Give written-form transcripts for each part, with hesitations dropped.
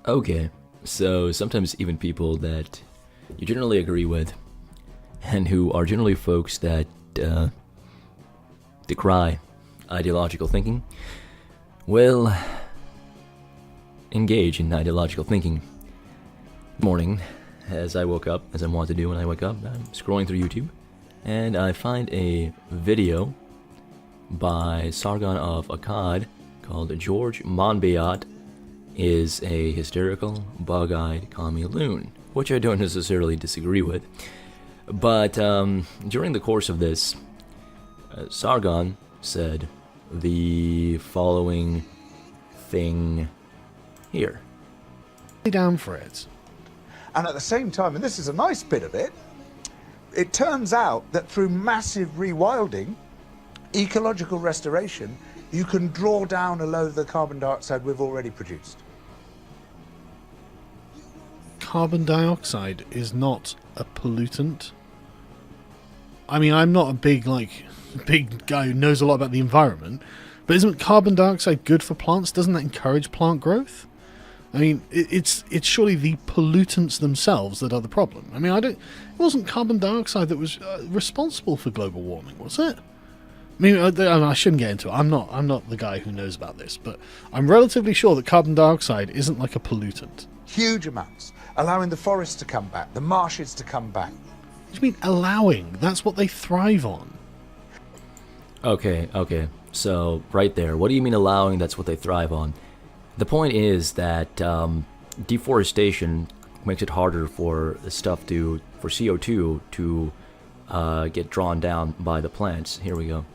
Okay, so sometimes even people that you generally agree with, and who are generally folks that decry ideological thinking, will engage in ideological thinking. Morning, as I woke up, as I'm wont to do when I wake up, I'm scrolling through YouTube, and I find a video by Sargon of Akkad called George Monbiot is a hysterical, bug-eyed commie loon, which I don't necessarily disagree with. But during the course of this, Sargon said the following thing here. Down for it. And at the same time, and this is a nice bit of it, it turns out that through massive rewilding, ecological restoration, you can draw down a load of the carbon dioxide we've already produced. Carbon dioxide is not a pollutant. I mean, I'm not a big guy who knows a lot about the environment, but isn't carbon dioxide good for plants? Doesn't that encourage plant growth? I mean, it's surely the pollutants themselves that are the problem. I mean, it wasn't carbon dioxide that was responsible for global warming, was it? I mean, I shouldn't get into it. I'm not the guy who knows about this, but I'm relatively sure that carbon dioxide isn't like a pollutant. Huge amounts, allowing the forests to come back, the marshes to come back. What do you mean allowing? That's what they thrive on. Okay, so right there, what do you mean allowing? That's what they thrive on. The point is that deforestation makes it harder for CO2 to get drawn down by the plants. Here we go.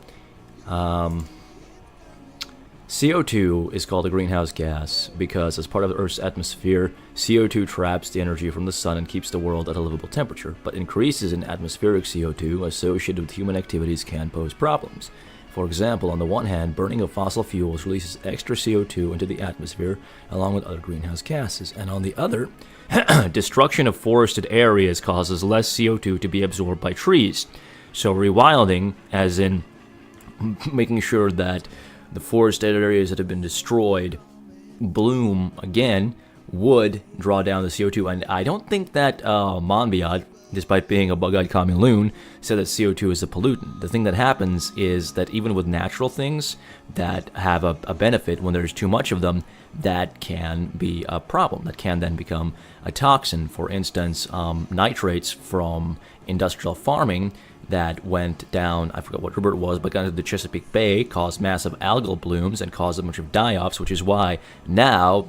CO2 is called a greenhouse gas because as part of the Earth's atmosphere, CO2 traps the energy from the sun and keeps the world at a livable temperature, but increases in atmospheric CO2 associated with human activities can pose problems. For example, on the one hand, burning of fossil fuels releases extra CO2 into the atmosphere along with other greenhouse gases, and on the other, destruction of forested areas causes less CO2 to be absorbed by trees. So rewilding, as in making sure that the forested areas that have been destroyed bloom again, would draw down the CO2. And I don't think that Monbiot, despite being a bug-eyed commie loon, said that CO2 is a pollutant. The thing that happens is that even with natural things that have a benefit, when there's too much of them, that can be a problem. That can then become a toxin. For instance, nitrates from industrial farming that went down, I forgot what river it was, but got into the Chesapeake Bay, caused massive algal blooms and caused a bunch of die-offs, which is why now,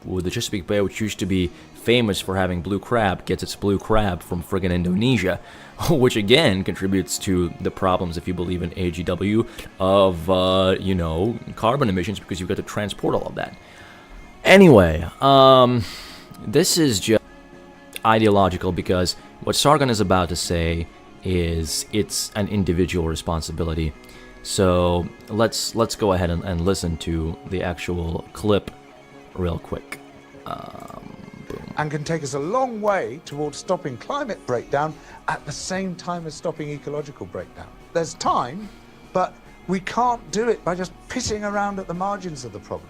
with the Chesapeake Bay, which used to be famous for having blue crab, gets its blue crab from friggin' Indonesia, which again contributes to the problems, if you believe in AGW, of, carbon emissions, because you've got to transport all of that. Anyway, this is just ideological because what Sargon is about to say is it's an individual responsibility. So let's go ahead and listen to the actual clip real quick. Boom. And can take us a long way towards stopping climate breakdown at the same time as stopping ecological breakdown. There's time, but we can't do it by just pissing around at the margins of the problem.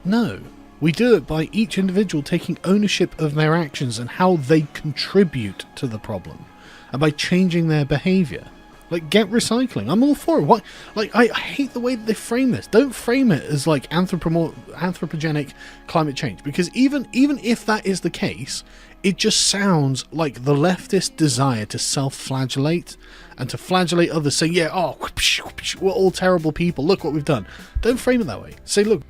No, we do it by each individual taking ownership of their actions and how they contribute to the problem, and by changing their behaviour. Like, get recycling. I'm all for it. What? Like, I hate the way that they frame this. Don't frame it as like anthropogenic climate change, because even if that is the case, it just sounds like the leftist desire to self-flagellate and to flagellate others, saying, "Yeah, oh, we're all terrible people. Look what we've done." Don't frame it that way. Say, "Look."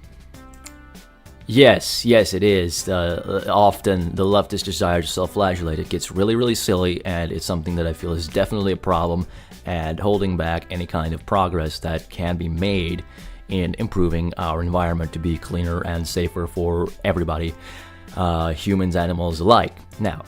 Yes, it is. Often the leftist desire to self-flagellate, it gets really, really silly, and it's something that I feel is definitely a problem and holding back any kind of progress that can be made in improving our environment to be cleaner and safer for everybody, humans, animals alike. Now,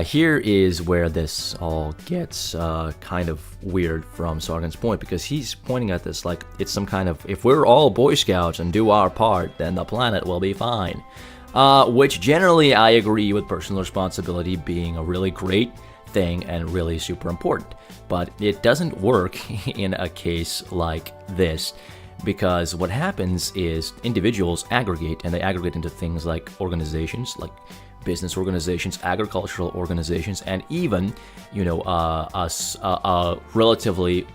here is where this all gets kind of weird from Sargon's point, because he's pointing at this like it's some kind of, if we're all Boy Scouts and do our part, then the planet will be fine. Which generally I agree with personal responsibility being a really great thing and really super important. But it doesn't work in a case like this, because what happens is individuals aggregate, and they aggregate into things like organizations, like business organizations, agricultural organizations, and even, a relatively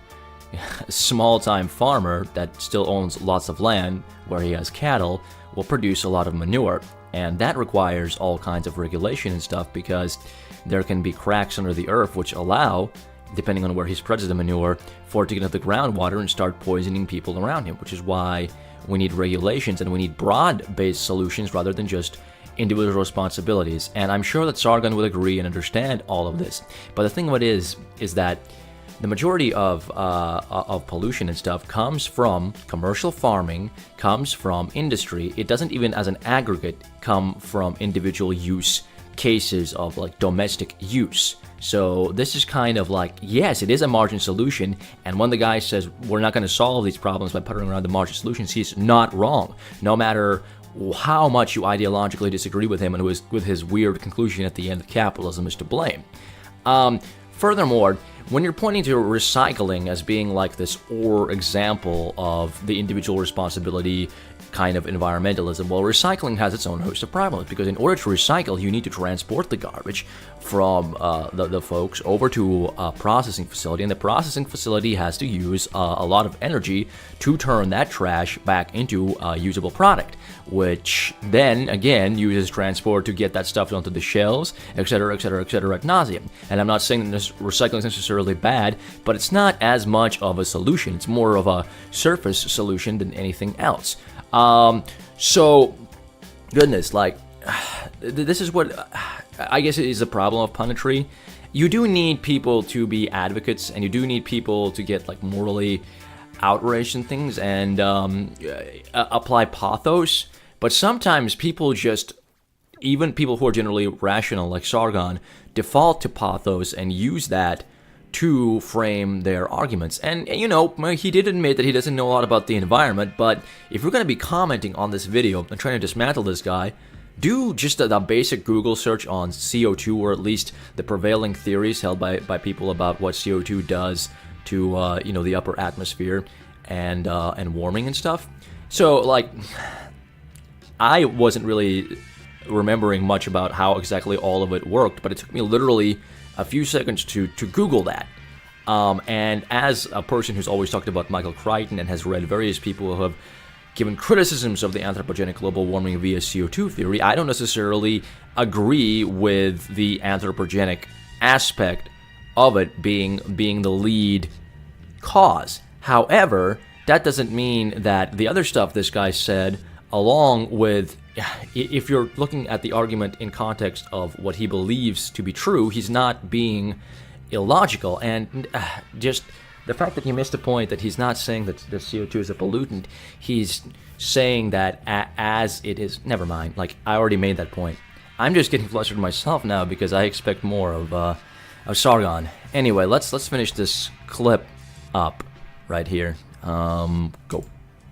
small-time farmer that still owns lots of land where he has cattle will produce a lot of manure. And that requires all kinds of regulation and stuff, because there can be cracks under the earth which allow, depending on where he spreads the manure, for it to get into the groundwater and start poisoning people around him, which is why we need regulations and we need broad-based solutions rather than just individual responsibilities. And I'm sure that Sargon would agree and understand all of this. But the thing of it is that the majority of pollution and stuff comes from commercial farming, comes from industry. It doesn't even, as an aggregate, come from individual use cases of like domestic use. So this is kind of like, yes, it is a margin solution, and when the guy says we're not going to solve these problems by puttering around the margin solutions, he's not wrong. No matter how much you ideologically disagree with him and with his weird conclusion at the end that capitalism is to blame. Furthermore, when you're pointing to recycling as being like this example of the individual responsibility kind of environmentalism, well, recycling has its own host of problems, because in order to recycle, you need to transport the garbage from the folks over to a processing facility, and the processing facility has to use a lot of energy to turn that trash back into a usable product, which then, again, uses transport to get that stuff onto the shelves, etc., etc., etc., ad nauseum. And I'm not saying that this recycling is necessarily bad, but it's not as much of a solution. It's more of a surface solution than anything else. So, goodness, like, this is what I guess is the problem of punditry. You do need people to be advocates, and you do need people to get like morally outraged and things, and apply pathos. But sometimes people just, even people who are generally rational, like Sargon, default to pathos and use that to frame their arguments. And, he did admit that he doesn't know a lot about the environment, but if you're going to be commenting on this video and trying to dismantle this guy, do just the basic Google search on CO2, or at least the prevailing theories held by people about what CO2 does to, the upper atmosphere and warming and stuff. So, like, I wasn't really remembering much about how exactly all of it worked, but it took me literally a few seconds to Google that. And as a person who's always talked about Michael Crichton and has read various people who have given criticisms of the anthropogenic global warming via CO2 theory, I don't necessarily agree with the anthropogenic aspect of it being the lead cause. However, that doesn't mean that the other stuff this guy said, along with, if you're looking at the argument in context of what he believes to be true, he's not being illogical. And just the fact that he missed the point that he's not saying that the CO2 is a pollutant, he's saying that as it is. Never mind. Like, I already made that point. I'm just getting flustered myself now because I expect more of Sargon. Anyway, let's finish this clip up right here. Go.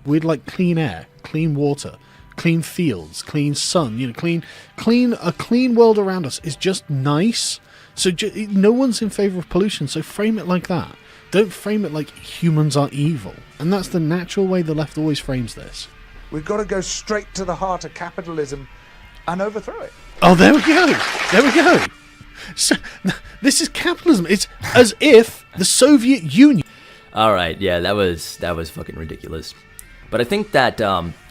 We'd like clean air, clean water, clean fields, clean sun, a clean world around us is just nice. So no one's in favor of pollution, so frame it like that. Don't frame it like humans are evil. And that's the natural way the left always frames this. We've got to go straight to the heart of capitalism and overthrow it. Oh, there we go. There we go. So, this is capitalism. It's as if the Soviet Union... All right, yeah, that was fucking ridiculous. But I think that,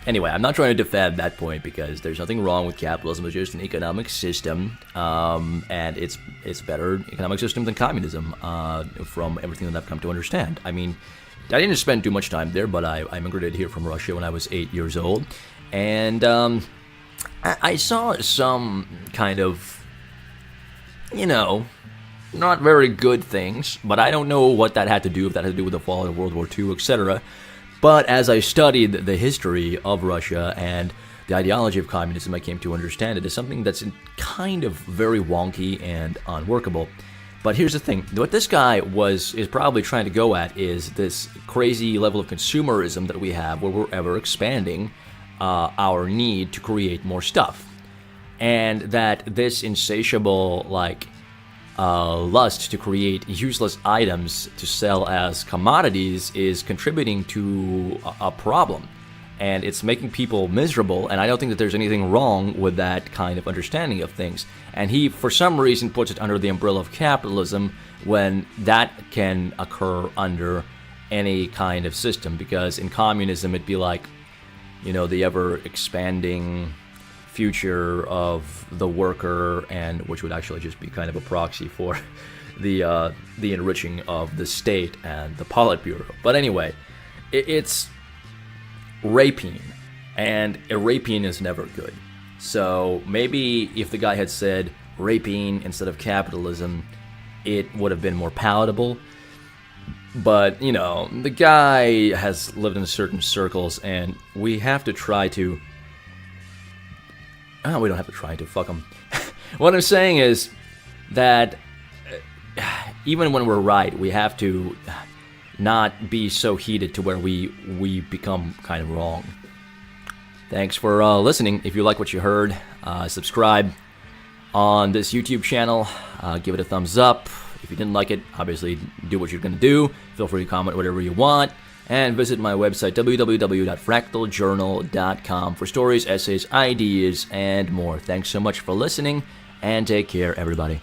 anyway, I'm not trying to defend that point, because there's nothing wrong with capitalism. It's just an economic system, and it's a better economic system than communism, from everything that I've come to understand. I mean, I didn't spend too much time there, but I immigrated here from Russia when I was 8 years old, and I saw some kind of, not very good things, but I don't know what that had to do, if that had to do with the fall of World War II, etc. But as I studied the history of Russia and the ideology of communism, I came to understand it as something that's kind of very wonky and unworkable. But here's the thing. What this guy is probably trying to go at is this crazy level of consumerism that we have, where we're ever expanding our need to create more stuff. And that this insatiable, lust to create useless items to sell as commodities is contributing to a problem. And it's making people miserable, and I don't think that there's anything wrong with that kind of understanding of things. And he, for some reason, puts it under the umbrella of capitalism when that can occur under any kind of system, because in communism it'd be like, you know, the ever-expanding future of the worker, and which would actually just be kind of a proxy for the enriching of the state and the Politburo. But anyway, it's rapine, and a rapine is never good. So maybe if the guy had said rapine instead of capitalism, it would have been more palatable. But, you know, the guy has lived in certain circles, and we have to try to... Oh, we don't have to try to, fuck him. What I'm saying is that even when we're right, we have to not be so heated to where we become kind of wrong. Thanks for listening. If you like what you heard, subscribe on this YouTube channel. Give it a thumbs up. If you didn't like it, obviously do what you're going to do. Feel free to comment whatever you want. And visit my website, www.fractaljournal.com, for stories, essays, ideas, and more. Thanks so much for listening, and take care, everybody.